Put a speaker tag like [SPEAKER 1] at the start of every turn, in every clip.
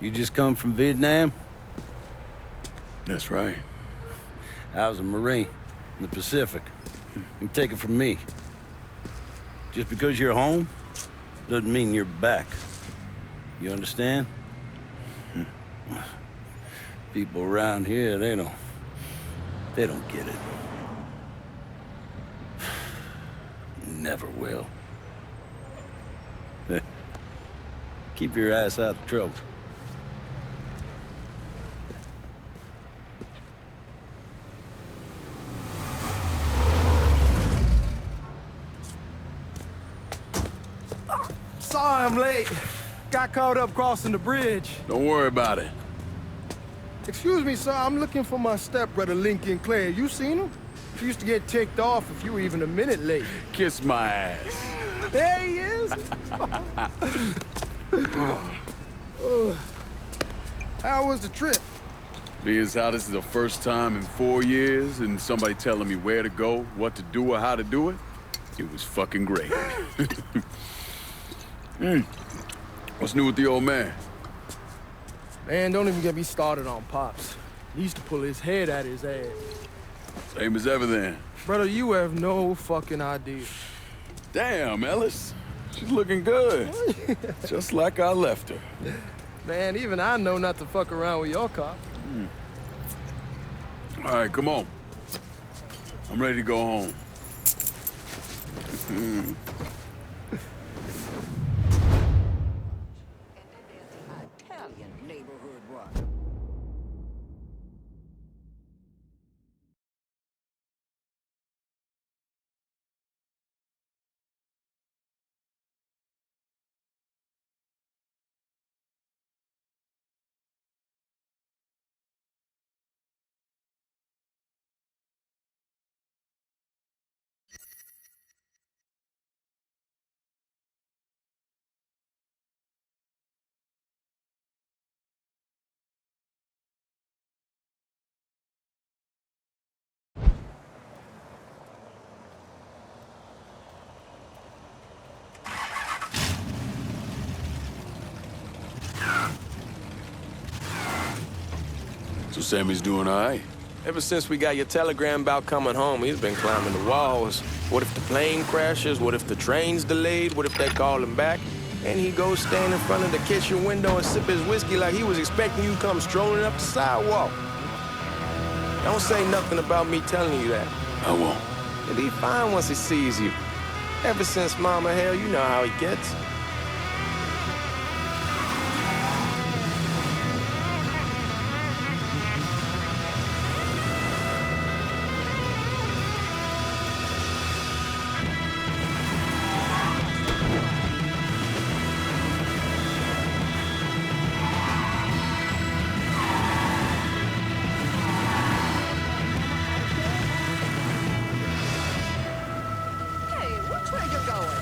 [SPEAKER 1] You just come from Vietnam?
[SPEAKER 2] That's right.
[SPEAKER 1] I was a Marine in the Pacific. You take it from me. Just because you're home doesn't mean you're back. You understand? People around here, they don't get it. Never will. Keep your ass out of trouble.
[SPEAKER 3] Sorry I'm late. Got caught up crossing the bridge.
[SPEAKER 2] Don't worry about it.
[SPEAKER 3] Excuse me, sir. I'm looking for my stepbrother, Lincoln Clay. You seen him? He used to get ticked off if you were even a minute late.
[SPEAKER 2] Kiss my ass.
[SPEAKER 3] There he is. How was the trip?
[SPEAKER 2] Being as how this is the first time in 4 years and somebody telling me where to go, what to do, or how to do it, it was fucking great. What's new with the old man?
[SPEAKER 3] Man, don't even get me started on Pops. He used to pull his head out his ass.
[SPEAKER 2] Same as ever then.
[SPEAKER 3] Brother, you have no fucking idea.
[SPEAKER 2] Damn, Ellis. She's looking good. Just like I left her.
[SPEAKER 3] Man, even I know not to fuck around with your car.
[SPEAKER 2] All right, come on. I'm ready to go home.
[SPEAKER 4] Italian neighborhood rock.
[SPEAKER 2] So Sammy's doing all right?
[SPEAKER 5] Ever since we got your telegram about coming home, he's been climbing the walls. What if the plane crashes? What if the train's delayed? What if they call him back? And he goes stand in front of the kitchen window and sip his whiskey like he was expecting you to come strolling up the sidewalk. Don't say nothing about me telling you that.
[SPEAKER 2] I won't.
[SPEAKER 5] He'll be fine once he sees you. Ever since Mama, hell, you know how he gets.
[SPEAKER 4] Hey, which way you going?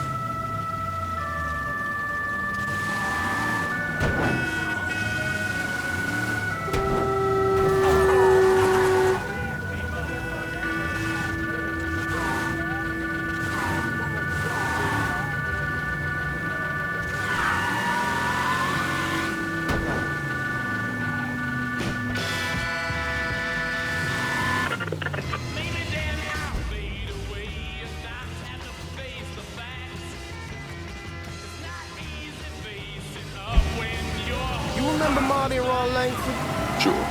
[SPEAKER 5] You remember Marty and Ron Langford?
[SPEAKER 2] Sure.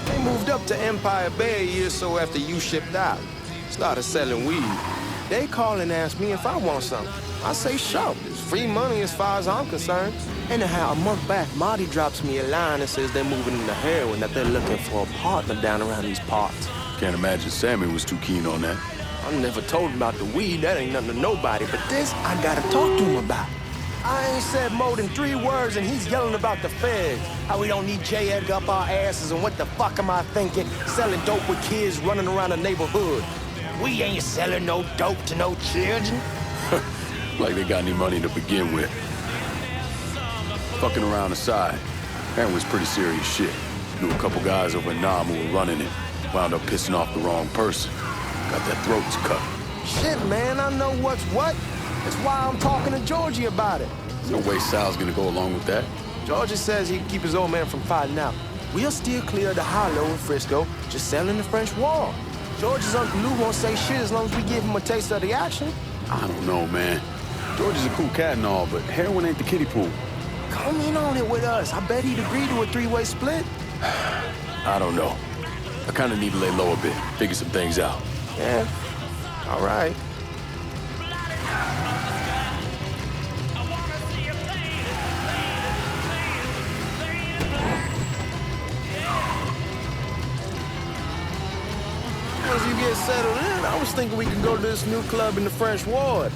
[SPEAKER 5] They moved up to Empire Bay a year or so after you shipped out. Started selling weed. They call and ask me if I want something. I say, sure. It's free money as far as I'm concerned. Anyhow, a month back, Marty drops me a line that says they're moving into heroin, that they're looking for a partner down around these parts.
[SPEAKER 2] Can't imagine Sammy was too keen on that.
[SPEAKER 5] I never told him about the weed. That ain't nothing to nobody. But this, I gotta talk to him about. I ain't said more than 3 words, and he's yelling about the feds. How we don't need J. Edgar up our asses, and what the fuck am I thinking? Selling dope with kids running around the neighborhood. We ain't selling no dope to no children.
[SPEAKER 2] Like they got any money to begin with. Fucking around aside, that was pretty serious shit. Knew a couple guys over in Nam who were running it. Wound up pissing off the wrong person. Got their throats cut.
[SPEAKER 5] Shit, man, I know what's what. That's why I'm talking to Georgie about it.
[SPEAKER 2] There's no way Sal's gonna go along with that.
[SPEAKER 5] Georgia says he can keep his old man from finding out. We'll steer clear of the hollow in Frisco, just selling the French wall. George's Uncle Lou won't say shit as long as we give him a taste of the action.
[SPEAKER 2] I don't know, man. George is a cool cat and all, but heroin ain't the kiddie pool.
[SPEAKER 5] Come in on it with us. I bet he'd agree to a three-way split.
[SPEAKER 2] I don't know. I kind of need to lay low a bit, figure some things out.
[SPEAKER 5] Yeah, all right. Once you get settled in, I was thinking we could go to this new club in the French Ward.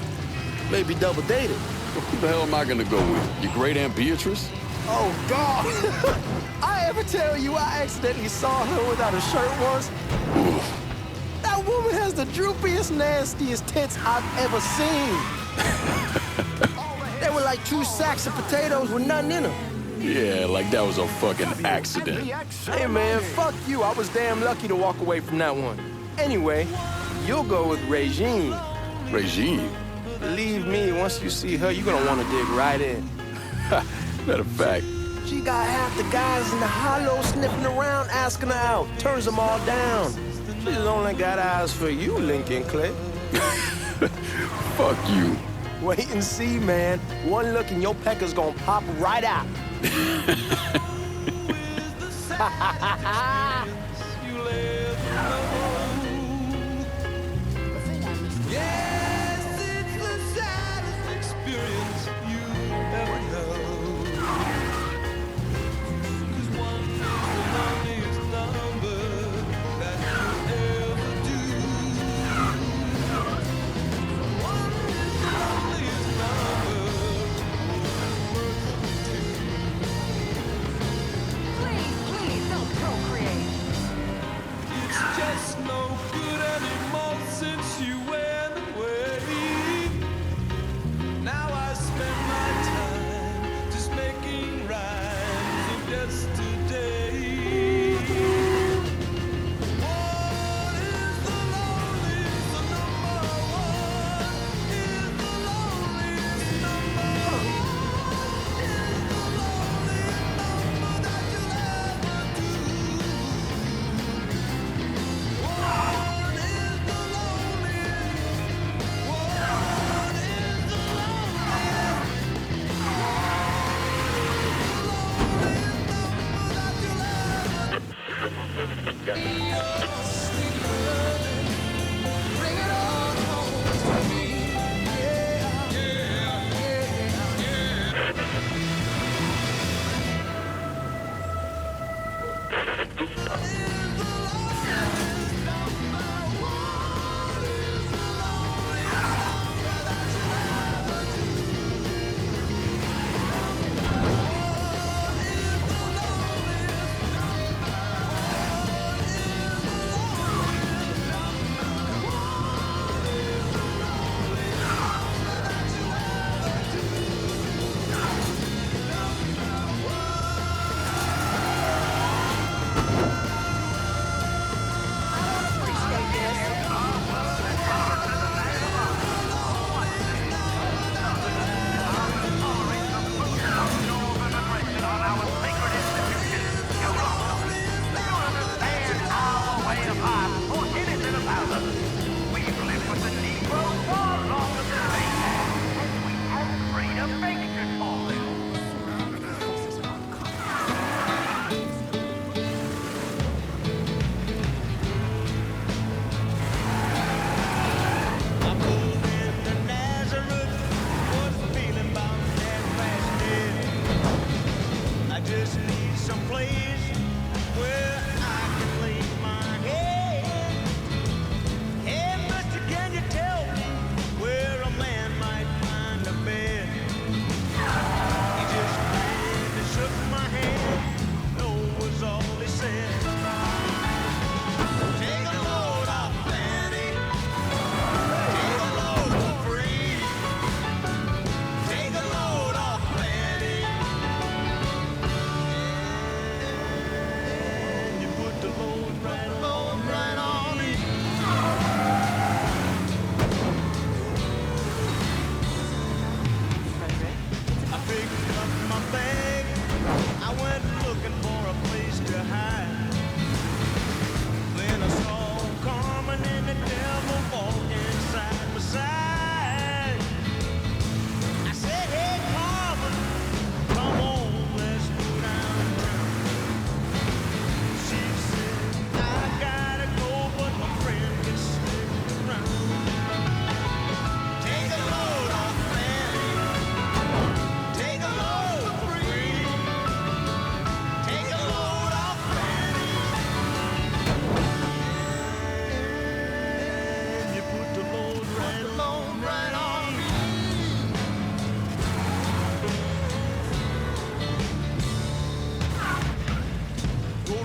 [SPEAKER 5] Maybe double date it.
[SPEAKER 2] Who the hell am I gonna go with? Your great Aunt Beatrice?
[SPEAKER 5] Oh, God. I ever tell you I accidentally saw her without a shirt once? That woman has the droopiest, nastiest tits I've ever seen. They were like 2 sacks of potatoes with nothing in them.
[SPEAKER 2] Yeah, like that was a fucking accident.
[SPEAKER 5] Hey, man, fuck you. I was damn lucky to walk away from that one. Anyway, you'll go with Regine.
[SPEAKER 2] Regine?
[SPEAKER 5] Believe me, once you see her, you're gonna want to dig right in.
[SPEAKER 2] Matter of fact.
[SPEAKER 5] She got half the guys in the hollow sniffing around, asking her out. Turns them all down. She's only got eyes for you, Lincoln Clay.
[SPEAKER 2] Fuck you.
[SPEAKER 5] Wait and see, man. One look and your pecker's gonna pop right out.
[SPEAKER 4] Please don't procreate.
[SPEAKER 6] Just no good anymore since you went away. Now I spend my time just making rhymes of yesterday. What is the loneliest number? What is the loneliest number? Is the loneliest number that you'll ever do? What is the loneliest? What is the Bring it on home to me. Yeah, yeah, yeah.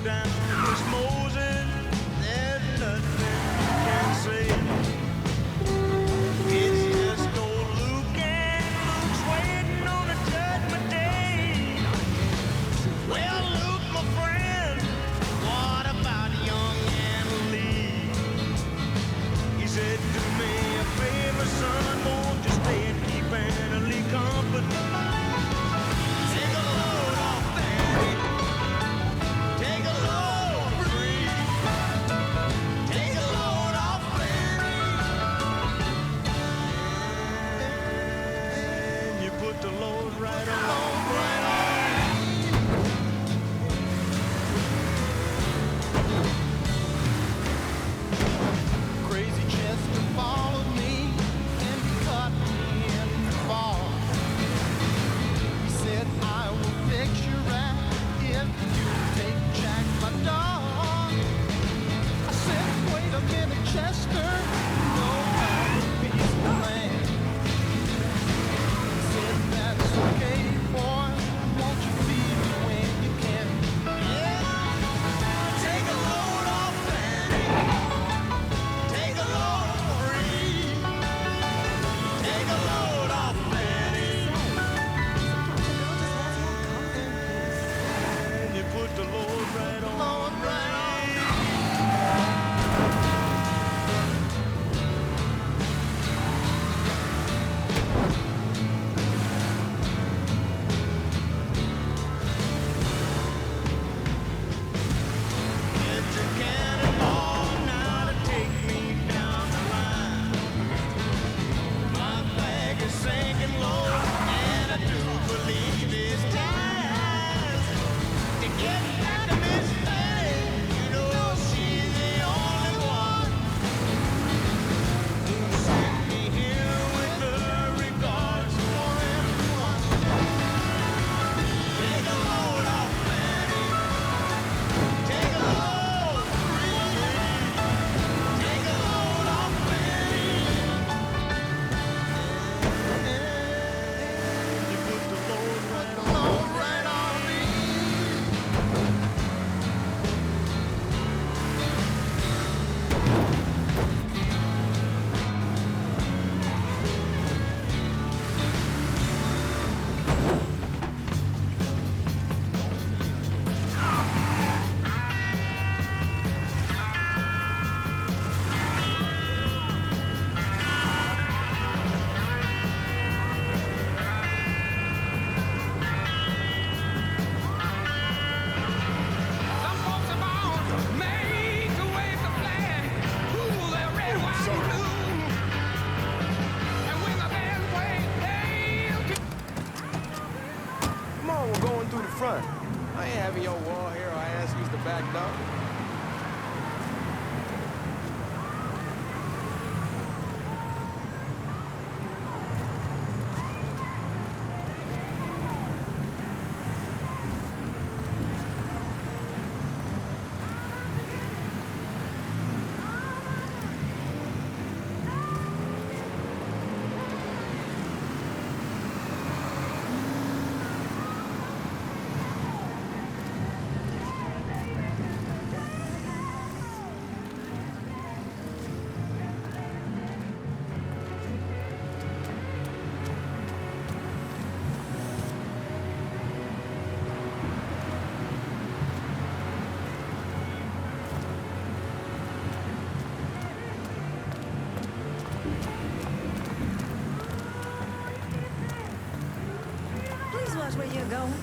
[SPEAKER 6] down this Moses, there's nothing you can say. It's just old Luke, and Luke's waiting on a judgment day. Well, Luke, my friend, what about young Anna Lee? He said, do me a favor, son, won't you stay and keep Anna Lee company? Take a load off Fanny. Take a load free. Take a load off Fanny. And you put the load right on, right on. Crazy Chester followed me and he cut me in the fall. He said, I will fix you right if you take Jack, my dog. I said, wait a minute, Chester, no, I'm a piece of land. He said, that's okay, boy, won't you feed me when you can? Yeah, take a load off Fanny. Take a load free. Take a load off Fanny. And you put the load right on. Load right on. Get your cannonball now to take me down the line. My flag is sinking low, and I do believe it's time to get back to Miss Fanny. You know she's the only one who sent me here with her regards for everyone. Take a load off Fanny. Take a load free. Take a load off Fanny. You put the load right on me.
[SPEAKER 7] Some folks are born made to wave the flag, rule their red, white, and blue. And when the band plays, they'll keep.
[SPEAKER 5] Come on, we're going through the front. I ain't having your wall here or ass use the back door.
[SPEAKER 4] Please watch where you're going.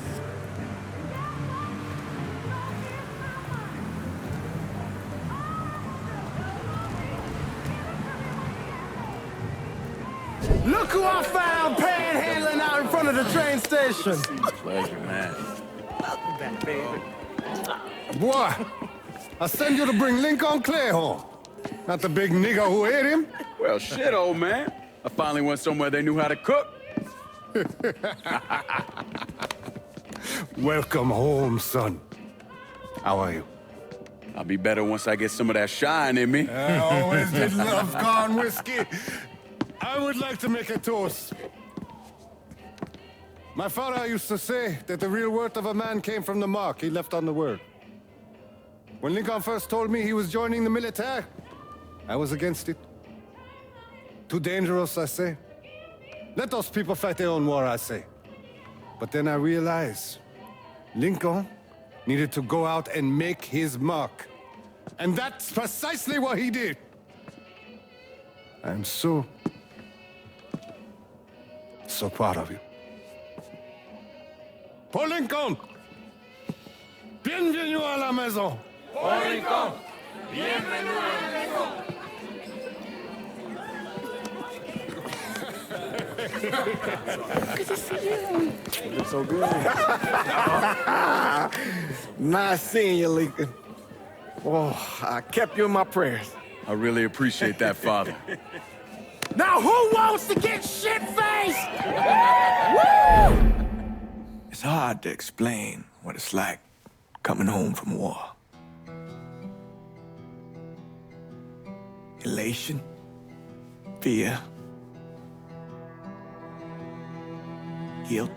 [SPEAKER 3] Look who I found panhandling out in front of the train station.
[SPEAKER 1] Pleasure, man.
[SPEAKER 3] Boy, I send you to bring Lincoln Clay home. Not the big nigga who ate him.
[SPEAKER 2] Well, shit, old man. I finally went somewhere they knew how to cook.
[SPEAKER 3] Welcome home, son. How are you?
[SPEAKER 2] I'll be better once I get some of that shine in me.
[SPEAKER 3] I always did love corn whiskey. I would like to make a toast. My father used to say that the real worth of a man came from the mark he left on the world. When Lincoln first told me he was joining the military, I was against it. Too dangerous, I say. Let those people fight their own war, I say. But then I realized Lincoln needed to go out and make his mark. And that's precisely what he did. I'm so proud of you. Paul Lincoln! Bienvenue à la maison!
[SPEAKER 7] Paul Lincoln, bienvenue à la maison.
[SPEAKER 5] It's so good. Nice seeing you, Lincoln. Oh, I kept you in my prayers.
[SPEAKER 2] I really appreciate that, Father.
[SPEAKER 5] Now who wants to get shit-faced? Woo!
[SPEAKER 8] It's hard to explain what it's like coming home from war. Elation, fear, guilt.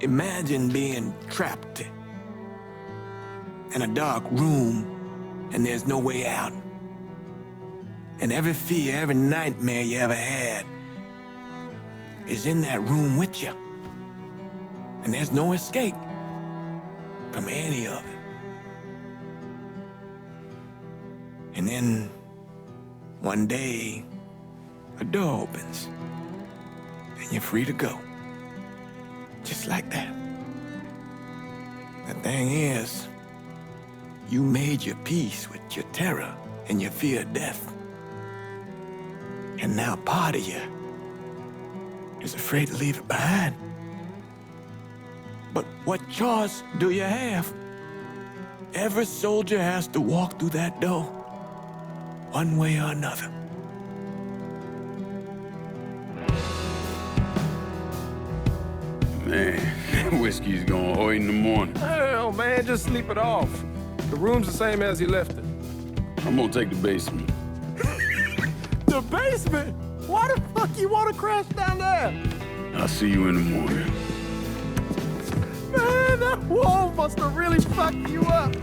[SPEAKER 8] Imagine being trapped in a dark room and there's no way out. And every fear, every nightmare you ever had is in that room with you. And there's no escape from any of it. And then one day, a door opens and you're free to go. Just like that. The thing is, you made your peace with your terror and your fear of death. And now part of you is afraid to leave it behind. But what choice do you have? Every soldier has to walk through that door, one way or another.
[SPEAKER 2] Man, whiskey's gonna hoy in the morning.
[SPEAKER 9] Hell, man, just sleep it off. The room's the same as you left it.
[SPEAKER 2] I'm gonna take the basement.
[SPEAKER 5] The basement? Why the fuck you want to crash down there?
[SPEAKER 2] I'll see you in the morning.
[SPEAKER 5] Man, that wall must have really fucked you up.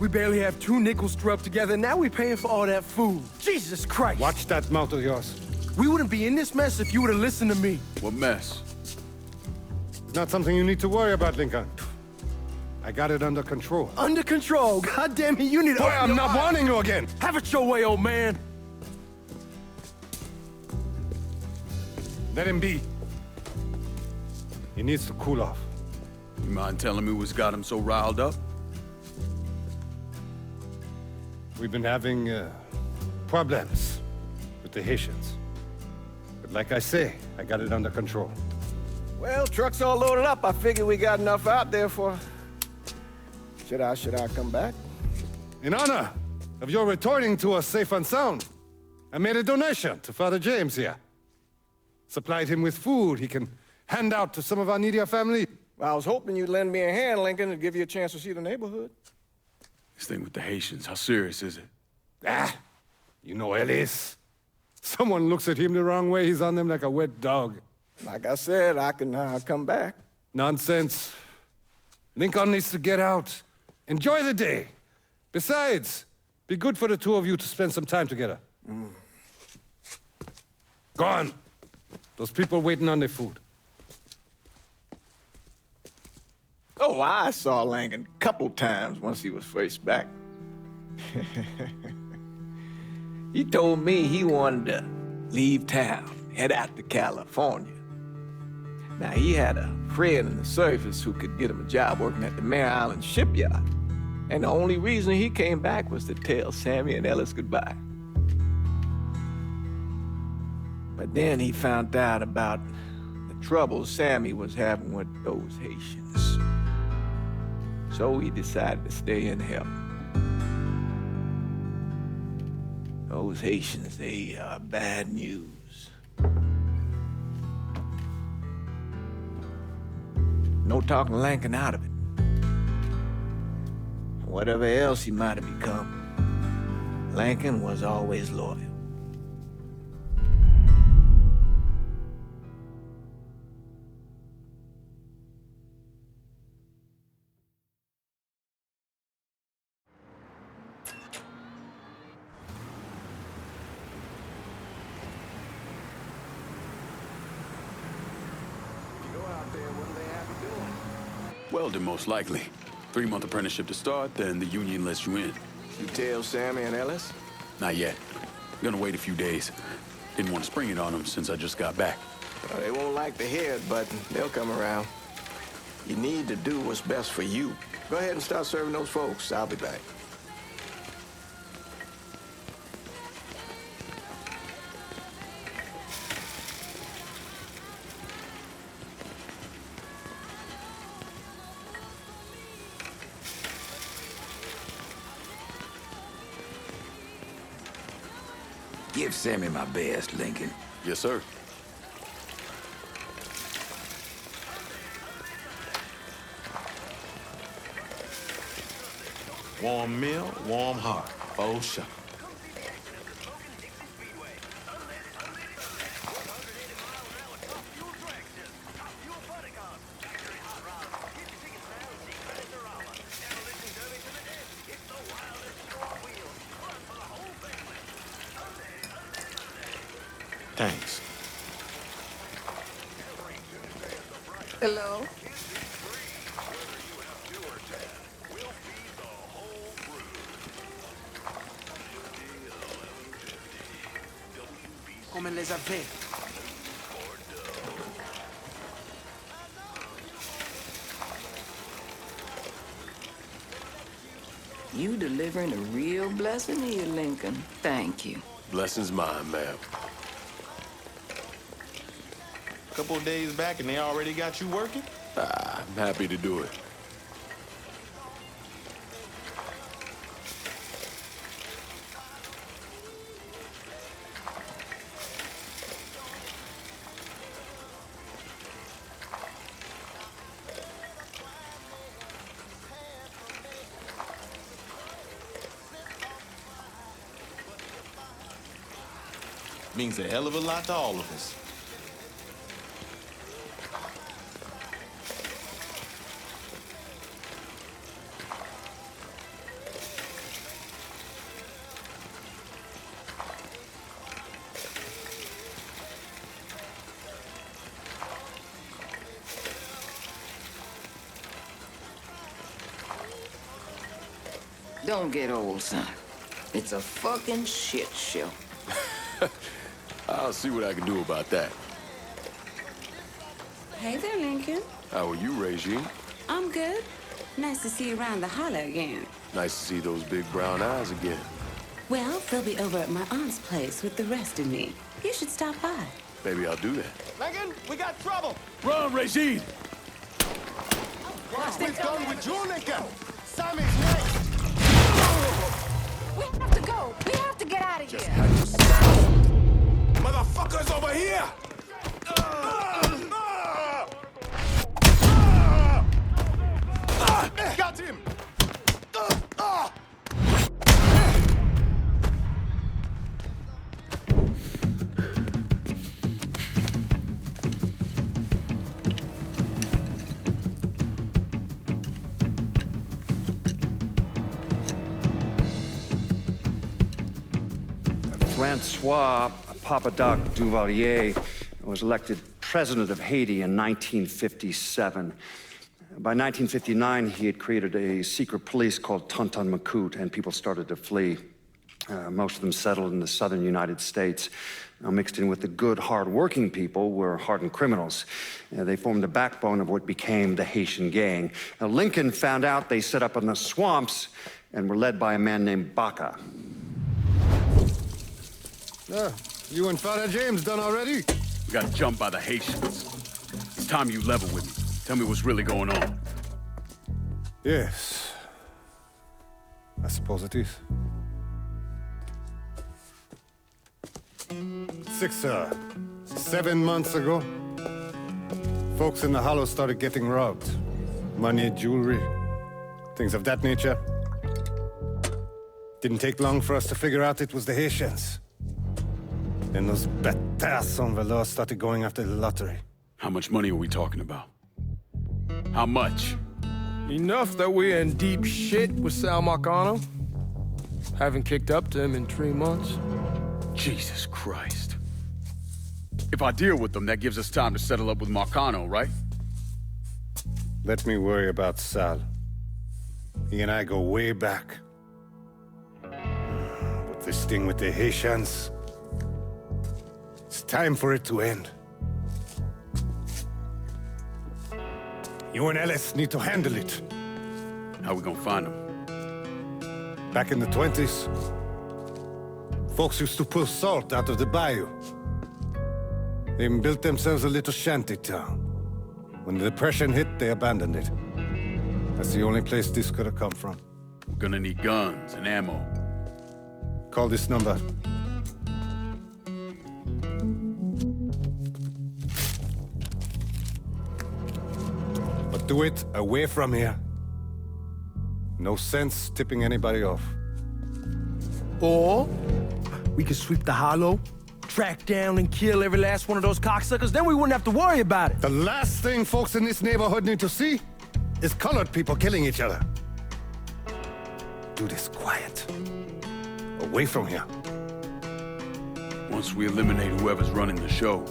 [SPEAKER 9] We barely have 2 nickels to rub together, and now we're paying for all that food. Jesus Christ!
[SPEAKER 3] Watch that mouth of yours.
[SPEAKER 9] We wouldn't be in this mess if you would have listened to me.
[SPEAKER 2] What mess?
[SPEAKER 3] It's not something you need to worry about, Lincoln. I got it under control.
[SPEAKER 9] Under control. God damn it, you need to
[SPEAKER 3] Boy,
[SPEAKER 9] open
[SPEAKER 3] I'm
[SPEAKER 9] your
[SPEAKER 3] not
[SPEAKER 9] eyes.
[SPEAKER 3] warning you again.
[SPEAKER 9] Have it your way, old man.
[SPEAKER 3] Let him be. He needs to cool off.
[SPEAKER 2] You mind telling me what's got him so riled up?
[SPEAKER 3] We've been having problems with the Haitians. But like I say, I got it under control.
[SPEAKER 5] Well, truck's all loaded up. I figured we got enough out there for... Should I come back?
[SPEAKER 3] In honor of your returning to us safe and sound, I made a donation to Father James here. Supplied him with food he can hand out to some of our needier family.
[SPEAKER 5] Well, I was hoping you'd lend me a hand, Lincoln, and give you a chance to see the neighborhood.
[SPEAKER 2] This thing with the Haitians, how serious is it?
[SPEAKER 3] Ah, you know Ellis. Someone looks at him the wrong way, he's on them like a wet dog.
[SPEAKER 5] Like I said, I can come back.
[SPEAKER 3] Nonsense. Lincoln needs to get out. Enjoy the day. Besides, be good for the two of you to spend some time together. Go on. Those people waiting on their food.
[SPEAKER 5] Oh, I saw Lincoln a couple times once he was first back. He told me he wanted to leave town, head out to California. Now, he had a friend in the service who could get him a job working at the Mare Island shipyard. And the only reason he came back was to tell Sammy and Ellis goodbye. But then he found out about the trouble Sammy was having with those Haitians. So he decided to stay and help. Those Haitians, they are bad news. No talking Lincoln out of it. Whatever else he might have become, Lincoln was always loyal.
[SPEAKER 2] Welding, most likely. 3-month apprenticeship to start, then the union lets you in.
[SPEAKER 5] You tell Sammy and Ellis?
[SPEAKER 2] Not yet. Gonna wait a few days. Didn't want to spring it on them since I just got back.
[SPEAKER 5] Well, they won't like the head button. They'll come around. You need to do what's best for you. Go ahead and start serving those folks. I'll be back.
[SPEAKER 10] Give Sammy my best, Lincoln.
[SPEAKER 2] Yes, sir.
[SPEAKER 11] Warm meal, warm heart. Oh, sure. Thanks.
[SPEAKER 4] Hello?
[SPEAKER 8] Come les avez?
[SPEAKER 4] You delivering a real blessing here, Lincoln. Thank you.
[SPEAKER 11] Blessings mine, ma'am. Couple of days back and they already got you working?
[SPEAKER 2] I'm happy to do it.
[SPEAKER 11] Means a hell of a lot to all of us.
[SPEAKER 4] Don't get old, son. It's a fucking shit show.
[SPEAKER 2] I'll see what I can do about that.
[SPEAKER 12] Hey there, Lincoln.
[SPEAKER 2] How are you, Regine?
[SPEAKER 12] I'm good. Nice to see you around the holler again.
[SPEAKER 2] Nice to see those big brown eyes again.
[SPEAKER 12] Well, they'll be over at my aunt's place with the rest of me. You should stop by.
[SPEAKER 2] Maybe I'll do that.
[SPEAKER 5] Lincoln, we got trouble.
[SPEAKER 2] Run, Regine!
[SPEAKER 5] What's this done with you, Lincoln? Sammy's next.
[SPEAKER 7] We have to go. We have to get out of here.
[SPEAKER 2] Motherfuckers over here!
[SPEAKER 5] Got him!
[SPEAKER 13] Francois Papadoc Duvalier was elected president of Haiti in 1957. By 1959, he had created a secret police called Tonton Macoute, and people started to flee. Most of them settled in the southern United States. Mixed in with the good, hard-working people were hardened criminals. They formed the backbone of what became the Haitian gang. Now, Lincoln found out they set up in the swamps and were led by a man named Baca.
[SPEAKER 3] You and Father James done already?
[SPEAKER 2] We got jumped by the Haitians. It's time you level with me. Tell me what's really going on.
[SPEAKER 3] Yes. I suppose it is. 7 months ago, folks in the Hollow started getting robbed. Money, jewelry, things of that nature. Didn't take long for us to figure out it was the Haitians. Then those bâtards en velours started going after the lottery.
[SPEAKER 2] How much money are we talking about? How much?
[SPEAKER 9] Enough that we're in deep shit with Sal Marcano. Haven't kicked up to him in 3 months.
[SPEAKER 2] Jesus Christ. If I deal with them, that gives us time to settle up with Marcano, right?
[SPEAKER 3] Let me worry about Sal. He and I go way back. But this thing with the Haitians, it's time for it to end. You and Ellis need to handle it.
[SPEAKER 2] How we gonna find them?
[SPEAKER 3] Back in the 20s, folks used to pull salt out of the bayou. They even built themselves a little shanty town. When the Depression hit, they abandoned it. That's the only place this could have come from.
[SPEAKER 2] We're gonna need guns and ammo.
[SPEAKER 3] Call this number. But do it away from here. No sense tipping anybody off.
[SPEAKER 9] Or we could sweep the Hollow, track down and kill every last one of those cocksuckers, then we wouldn't have to worry about it.
[SPEAKER 3] The last thing folks in this neighborhood need to see is colored people killing each other. Do this quiet. Away from here.
[SPEAKER 2] Once we eliminate whoever's running the show,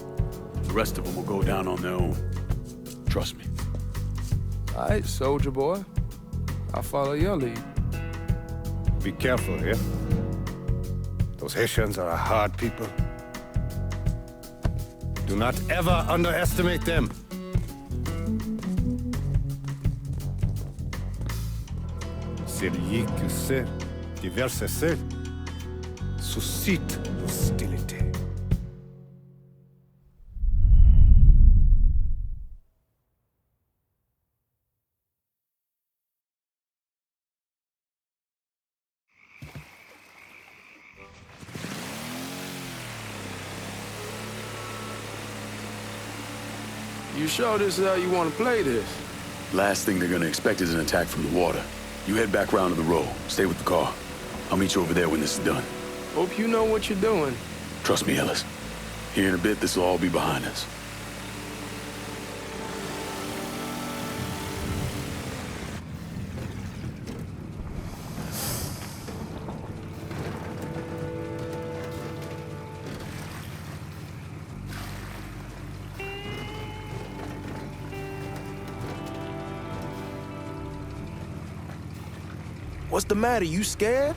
[SPEAKER 2] the rest of them will go down on their own. Trust me.
[SPEAKER 9] All right, soldier boy. I'll follow your lead.
[SPEAKER 3] Be careful here. Those Haitians are a hard people. Do not ever underestimate them. Celui qui sait diverser suscite hostilité.
[SPEAKER 9] You sure this is how you want to play this?
[SPEAKER 2] Last thing they're gonna expect is an attack from the water. You head back round to the road. Stay with the car. I'll meet you over there when this is done.
[SPEAKER 9] Hope you know what you're doing.
[SPEAKER 2] Trust me, Ellis. Here in a bit, this will all be behind us.
[SPEAKER 5] What's the matter? You scared?